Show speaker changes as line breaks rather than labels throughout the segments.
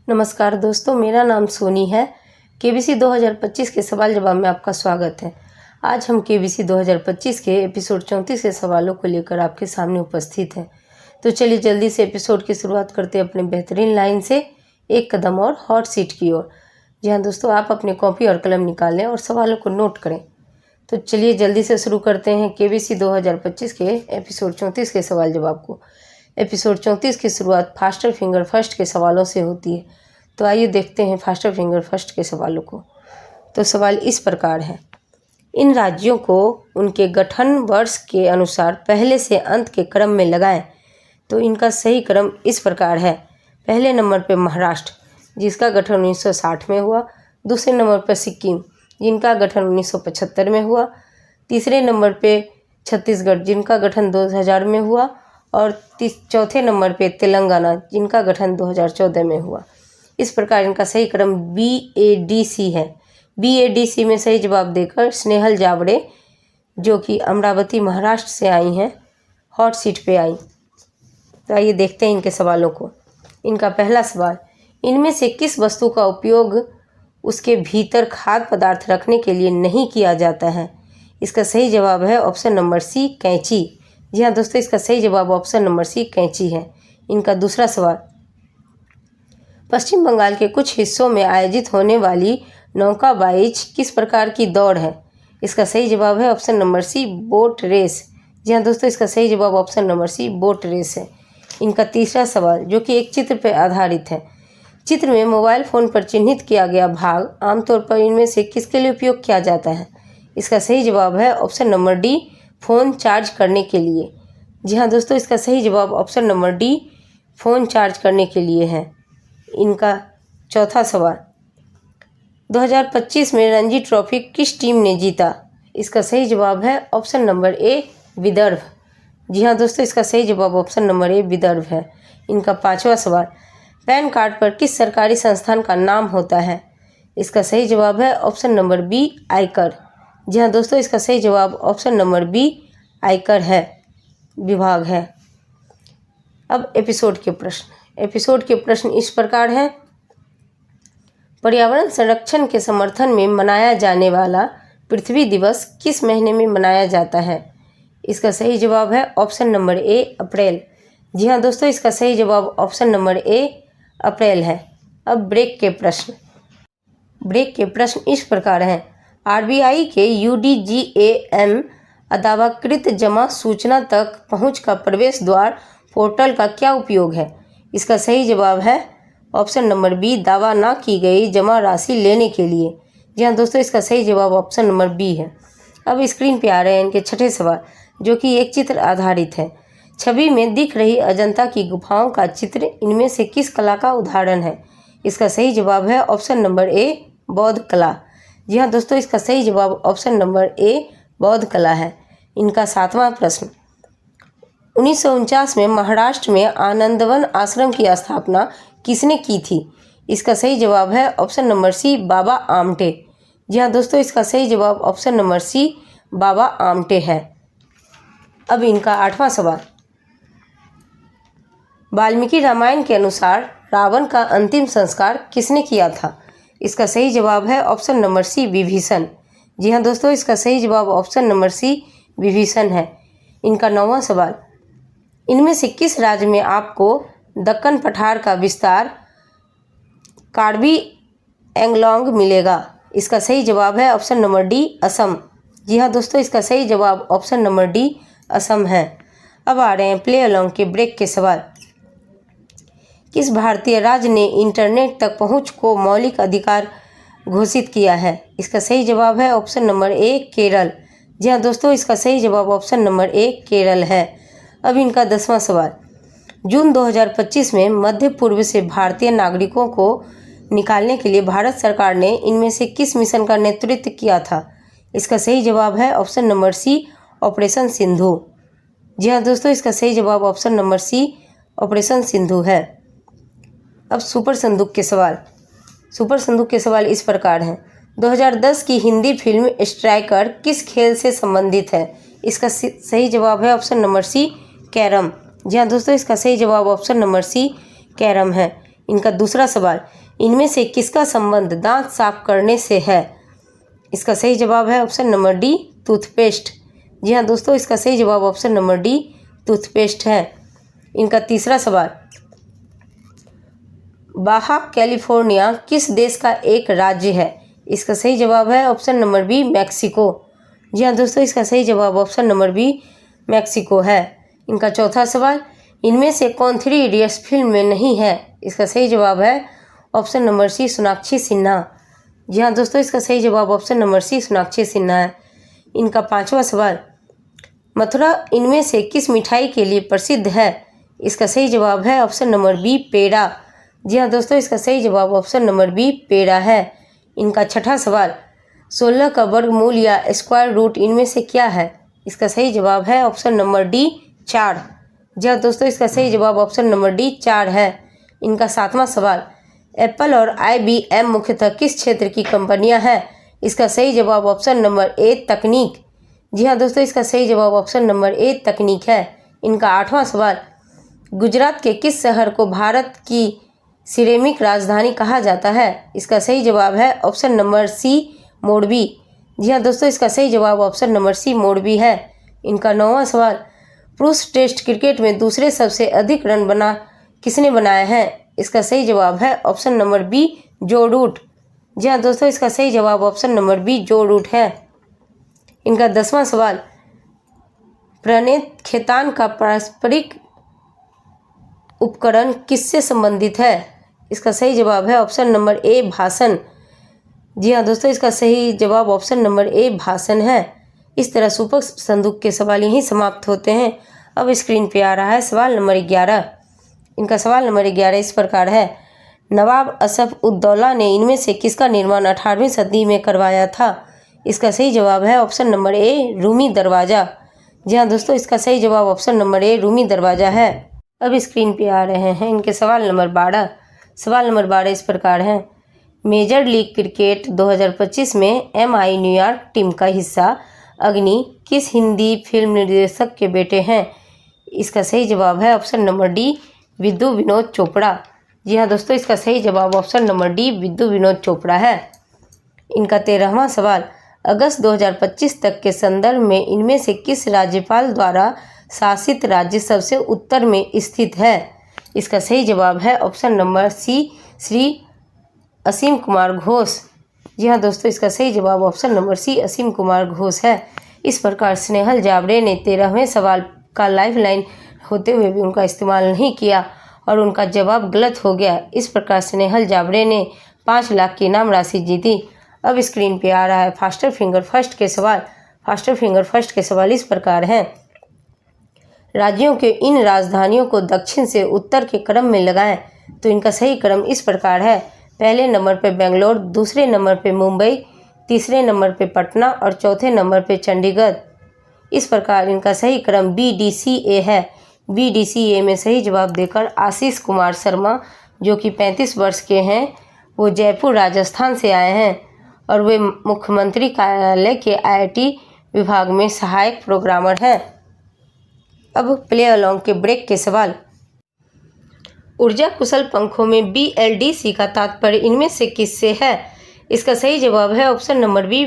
नमस्कार दोस्तों, मेरा नाम सोनी है। केबीसी 2025 के सवाल जवाब में आपका स्वागत है। आज हम केबीसी 2025 के एपिसोड 34 के सवालों को लेकर आपके सामने उपस्थित हैं। तो चलिए जल्दी से एपिसोड की शुरुआत करते हैं अपने बेहतरीन लाइन से, एक कदम और हॉट सीट की ओर। जी हाँ दोस्तों, आप अपने कॉपी और कलम निकालें और सवालों को नोट करें। तो चलिए जल्दी से शुरू करते हैं केबीसी 2025 के एपिसोड 34 के सवाल जवाब को। एपिसोड 34 की शुरुआत फास्टर फिंगर फर्स्ट के सवालों से होती है। तो आइए देखते हैं फास्टर फिंगर फर्स्ट के सवालों को। तो सवाल इस प्रकार है, इन राज्यों को उनके गठन वर्ष के अनुसार पहले से अंत के क्रम में लगाएं। तो इनका सही क्रम इस प्रकार है। पहले नंबर पे महाराष्ट्र, जिसका गठन 1960 में हुआ। दूसरे नंबर पर सिक्किम, जिनका गठन 1975 में हुआ। तीसरे नंबर पे छत्तीसगढ़, जिनका गठन 2000 में हुआ। और चौथे नंबर पे तेलंगाना, जिनका गठन 2014 में हुआ। इस प्रकार इनका सही क्रम BADC है। BADC में सही जवाब देकर स्नेहल जावड़े, जो कि अमरावती महाराष्ट्र से आई हैं, हॉट सीट पे आई। तो आइए देखते हैं इनके सवालों को। इनका पहला सवाल, इनमें से किस वस्तु का उपयोग उसके भीतर खाद्य पदार्थ रखने के लिए नहीं किया जाता है? इसका सही जवाब है ऑप्शन नंबर सी, कैंची। जी हाँ दोस्तों, इसका सही जवाब ऑप्शन नंबर सी, कैंची है। इनका दूसरा सवाल, पश्चिम बंगाल के कुछ हिस्सों में आयोजित होने वाली नौकाबाइज किस प्रकार की दौड़ है? इसका सही जवाब है option number C, boat race. जी हाँ दोस्तों, इसका सही जवाब option number C, boat race है। इनका तीसरा सवाल, जो कि एक चित्र पर आधारित है। चित्र में मोबाइल फ़ोन पर चिन्हित किया गया भाग आमतौर पर इनमें से किसके लिए उपयोग किया जाता है? इसका सही जवाब है option number D, phone charge करने के लिए। जी हाँ दोस्तों, इसका सही जवाब option number D, phone charge करने के लिए है। इनका चौथा सवाल, 2025 में रणजी ट्रॉफी किस टीम ने जीता? इसका सही जवाब है ऑप्शन नंबर ए, विदर्भ। जी हाँ दोस्तों, इसका सही जवाब ऑप्शन नंबर ए, विदर्भ है। इनका पांचवा सवाल, पैन कार्ड पर किस सरकारी संस्थान का नाम होता है? इसका सही जवाब है ऑप्शन नंबर बी, आयकर। जी हाँ दोस्तों, इसका सही जवाब ऑप्शन नंबर बी, आयकर है, विभाग है। अब एपिसोड के प्रश्न इस प्रकार हैं। पर्यावरण संरक्षण के समर्थन में मनाया जाने वाला पृथ्वी दिवस किस महीने में मनाया जाता है? इसका सही जवाब है ऑप्शन नंबर ए, अप्रैल। जी हाँ दोस्तों, इसका सही जवाब ऑप्शन नंबर ए, अप्रैल है। अब ब्रेक के प्रश्न इस प्रकार हैं। RBI के UDGAM अदावाकृत जमा सूचना तक पहुँच का प्रवेश द्वार पोर्टल का क्या उपयोग है? इसका सही जवाब है ऑप्शन नंबर बी, दावा ना की गई जमा राशि लेने के लिए। जी हाँ दोस्तों, इसका सही जवाब ऑप्शन नंबर बी है। अब स्क्रीन पे आ रहे हैं इनके छठे सवाल, जो कि एक चित्र आधारित है। छवि में दिख रही अजंता की गुफाओं का चित्र इनमें से किस कला का उदाहरण है? इसका सही जवाब है ऑप्शन नंबर ए, बौद्ध कला। जी हाँ दोस्तों, इसका सही जवाब ऑप्शन नंबर ए, बौद्ध कला है। इनका सातवां प्रश्न, 1949 में महाराष्ट्र में आनंदवन आश्रम की स्थापना किसने की थी? इसका सही जवाब है ऑप्शन नंबर सी, बाबा आमटे। जी हाँ दोस्तों, इसका सही जवाब ऑप्शन नंबर सी, बाबा आमटे है। अब इनका आठवां सवाल, वाल्मीकि रामायण के अनुसार रावण का अंतिम संस्कार किसने किया था? इसका सही जवाब है ऑप्शन नंबर सी, विभीषण। जी हाँ दोस्तों, इसका सही जवाब ऑप्शन नंबर सी, विभीषण है। इनका नौवां सवाल, इनमें से किस राज्य में आपको दक्कन पठार का विस्तार कार्बी एंगलोंग मिलेगा? इसका सही जवाब है ऑप्शन नंबर डी, असम। जी हाँ दोस्तों, इसका सही जवाब ऑप्शन नंबर डी, असम है। अब आ रहे हैं प्ले अलोंग के ब्रेक के सवाल। किस भारतीय राज्य ने इंटरनेट तक पहुंच को मौलिक अधिकार घोषित किया है? इसका सही जवाब है ऑप्शन नंबर ए, केरल। जी हाँ दोस्तों, इसका सही जवाब ऑप्शन नंबर ए, केरल है। अब इनका 10वां सवाल, जून 2025 में मध्य पूर्व से भारतीय नागरिकों को निकालने के लिए भारत सरकार ने इनमें से किस मिशन का नेतृत्व किया था? इसका सही जवाब है option number C, operation Sindhu. जी हाँ दोस्तों, इसका सही जवाब option number C, operation Sindhu है। अब सुपर संदूक के सवाल इस प्रकार हैं। 2010 की हिंदी फिल्म स्ट्राइकर किस खेल से संबंधित है? इसका सही जवाब है ऑप्शन नंबर सी, कैरम। जी हाँ दोस्तों, इसका सही जवाब ऑप्शन नंबर सी, कैरम है। इनका दूसरा सवाल, इनमें से किसका संबंध दांत साफ करने से है? इसका सही जवाब है ऑप्शन नंबर डी, टूथपेस्ट। जी हाँ दोस्तों, इसका सही जवाब ऑप्शन नंबर डी, टूथपेस्ट है। इनका तीसरा सवाल, बाहा कैलिफोर्निया किस देश का एक राज्य है? इसका सही जवाब है ऑप्शन नंबर बी, मैक्सिको। जी हाँ दोस्तों, इसका सही जवाब ऑप्शन नंबर बी, मैक्सिको है। इनका चौथा सवाल, इनमें से कौन 3 इडियट्स फिल्म में नहीं है? इसका सही जवाब है option number C, Sonakshi Sinha. जी हाँ दोस्तों, इसका सही जवाब option number C, Sonakshi Sinha है। इनका पांचवा सवाल, मथुरा इनमें से किस मिठाई के लिए प्रसिद्ध है? इसका सही जवाब है ऑप्शन नंबर बी, पेड़ा। जी हाँ दोस्तों, इसका सही जवाब ऑप्शन नंबर बी, पेड़ा है। इनका छठा सवाल, 16 का वर्गमूल या स्क्वायर रूट इनमें से क्या है? इसका सही जवाब है ऑप्शन नंबर डी, 4। जी हाँ दोस्तों, इसका सही जवाब ऑप्शन नंबर डी, 4 है। इनका सातवां सवाल, एप्पल और IBM मुख्यतः किस क्षेत्र की कंपनियां हैं? इसका सही जवाब ऑप्शन नंबर ए, तकनीक। जी हाँ दोस्तों, इसका सही जवाब ऑप्शन नंबर ए, तकनीक है। इनका आठवां सवाल, गुजरात के किस शहर को भारत की सिरेमिक राजधानी कहा जाता है? इसका सही जवाब है ऑप्शन नंबर सी, मोरबी। जी हाँ दोस्तों, इसका सही जवाब ऑप्शन नंबर सी, मोरबी है। इनका 9वां सवाल, पुरुष टेस्ट क्रिकेट में दूसरे सबसे अधिक रन किसने बनाए हैं? इसका सही जवाब है ऑप्शन नंबर बी, जो रूट। जी हाँ दोस्तों, इसका सही जवाब ऑप्शन नंबर बी, जो रूट है। इनका 10वां सवाल, प्रणेत खेतान का पारस्परिक उपकरण किससे संबंधित है? इसका सही जवाब है ऑप्शन नंबर ए, भाषण। जी हाँ दोस्तों, इसका सही जवाब ऑप्शन नंबर ए, भाषण है। इस तरह सुपर संदूक के सवाल यहीं समाप्त होते हैं। अब स्क्रीन पे आ रहा है सवाल नंबर 11। इनका सवाल नंबर 11 इस प्रकार है, नवाब असफ उद्दौला ने इनमें से किसका निर्माण 18वीं सदी में करवाया था? इसका सही जवाब है ऑप्शन नंबर ए, रूमी दरवाज़ा। जी हाँ दोस्तों, इसका सही जवाब ऑप्शन नंबर ए, रूमी दरवाज़ा है। अब स्क्रीन पे आ रहे हैं इनके सवाल नंबर 12। सवाल नंबर 12 इस प्रकार है, मेजर लीग क्रिकेट 2025 में MI न्यूयॉर्क टीम का हिस्सा अग्नि किस हिंदी फिल्म निर्देशक के बेटे हैं? इसका सही जवाब है option number D, विद्यु Vinod Chopra. जी हाँ दोस्तों, इसका सही जवाब option number D, विद्यु Vinod Chopra है। इनका 13वां सवाल, अगस्त 2025 तक के संदर्भ में इनमें से किस राज्यपाल द्वारा शासित राज्य सबसे उत्तर में स्थित है? इसका सही जवाब है ऑप्शन नंबर सी, श्री असीम कुमार घोष। जी हाँ दोस्तों, इसका सही जवाब ऑप्शन नंबर सी, असीम कुमार घोष है। इस प्रकार स्नेहल जाबरे ने 13वें सवाल का लाइफ लाइन होते हुए भी उनका इस्तेमाल नहीं किया और उनका जवाब गलत हो गया। इस प्रकार स्नेहल जाबरे ने 5 लाख की इनाम राशि जीती। अब स्क्रीन पे आ रहा है फास्टर फिंगर फर्स्ट के सवाल। फास्टर फिंगर फर्स्ट के सवाल इस प्रकार हैं, राज्यों के इन राजधानियों को दक्षिण से उत्तर के क्रम में लगाएं। तो इनका सही क्रम इस प्रकार है, पहले नंबर पे बेंगलोर, दूसरे नंबर पे मुंबई, तीसरे नंबर पे पटना और चौथे नंबर पे चंडीगढ़। इस प्रकार इनका सही क्रम BDCA है। BDCA में सही जवाब देकर आशीष कुमार शर्मा, जो कि 35 वर्ष के हैं, वो जयपुर राजस्थान से आए हैं और वे मुख्यमंत्री कार्यालय के IIT विभाग में सहायक प्रोग्रामर हैं। अब प्ले अलोंग के ब्रेक के सवाल, ऊर्जा कुशल पंखों में BLDC का तात्पर्य इनमें से किससे है? इसका सही जवाब है option number B,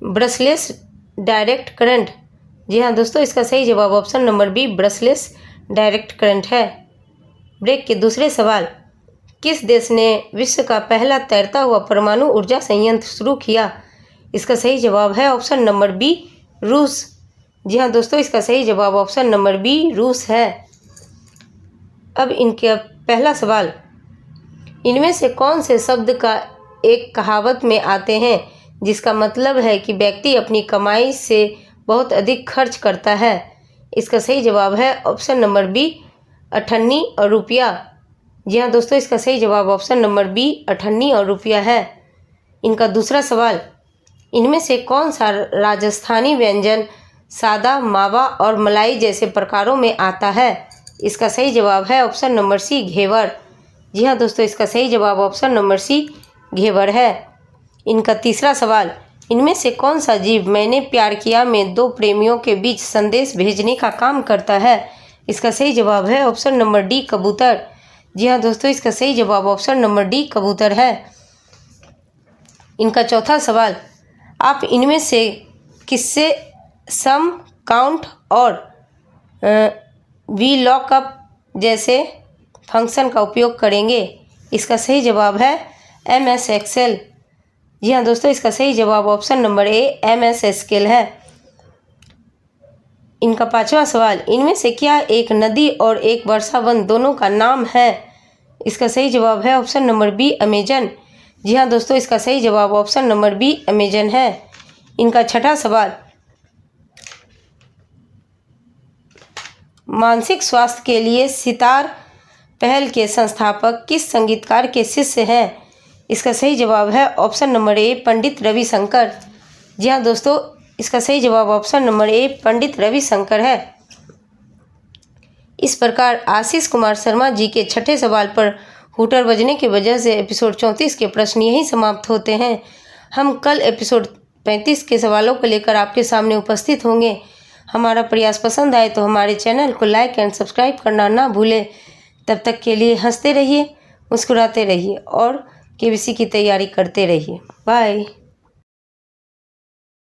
brushless direct current. जी हाँ दोस्तों, इसका सही जवाब option number B, brushless direct current है। ब्रेक के दूसरे सवाल, किस देश ने विश्व का पहला तैरता हुआ परमाणु ऊर्जा संयंत्र शुरू किया? इसका सही जवाब है ऑप्शन नंबर बी, रूस। जी हाँ दोस्तों, इसका सही जवाब ऑप्शन नंबर बी, रूस है। अब इनके पहला सवाल, इनमें से कौन से शब्द का एक कहावत में आते हैं जिसका मतलब है कि व्यक्ति अपनी कमाई से बहुत अधिक खर्च करता है? इसका सही जवाब है ऑप्शन नंबर बी, अठन्नी और रुपया। जी हाँ दोस्तों, इसका सही जवाब ऑप्शन नंबर बी, अठन्नी और रुपया है। इनका दूसरा सवाल, इनमें से कौन सा राजस्थानी व्यंजन सादा, मावा और मलाई जैसे प्रकारों में आता है? इसका सही जवाब है ऑप्शन नंबर सी, घेवर। जी हाँ दोस्तों, इसका सही जवाब ऑप्शन नंबर सी, घेवर है। इनका तीसरा सवाल, इनमें से कौन सा जीव मैंने प्यार किया में 2 प्रेमियों के बीच संदेश भेजने का काम करता है? इसका सही जवाब है ऑप्शन नंबर डी, कबूतर। जी हाँ दोस्तों, इसका सही जवाब ऑप्शन नंबर डी कबूतर है। इनका चौथा सवाल, आप इनमें से किससे सम, काउंट और वी लॉकअप जैसे फंक्शन का उपयोग करेंगे? इसका सही जवाब है MS एक्सेल। जी हाँ दोस्तों, इसका सही जवाब option number A MS Excel है। इनका पांचवा सवाल, इनमें से क्या एक नदी और एक वर्षा वन दोनों का नाम है? इसका सही जवाब है ऑप्शन नंबर बी अमेजन। जी हाँ दोस्तों, इसका सही जवाब ऑप्शन नंबर बी अमेजन है। इनका छठा सवाल, मानसिक स्वास्थ्य के लिए सितार पहल के संस्थापक किस संगीतकार के शिष्य हैं? इसका सही जवाब है ऑप्शन नंबर ए पंडित रविशंकर। जी हाँ दोस्तों, इसका सही जवाब ऑप्शन नंबर ए पंडित रविशंकर है। इस प्रकार आशीष कुमार शर्मा जी के छठे सवाल पर हूटर बजने की वजह से एपिसोड 34 के प्रश्न यहीं समाप्त होते हैं। हम कल एपिसोड 35 के सवालों को लेकर आपके सामने उपस्थित होंगे। हमारा प्रयास पसंद आए तो हमारे चैनल को लाइक एंड सब्सक्राइब करना ना भूलें। तब तक के लिए हंसते रहिए, मुस्कुराते रहिए और KBC की तैयारी करते रहिए। बाय।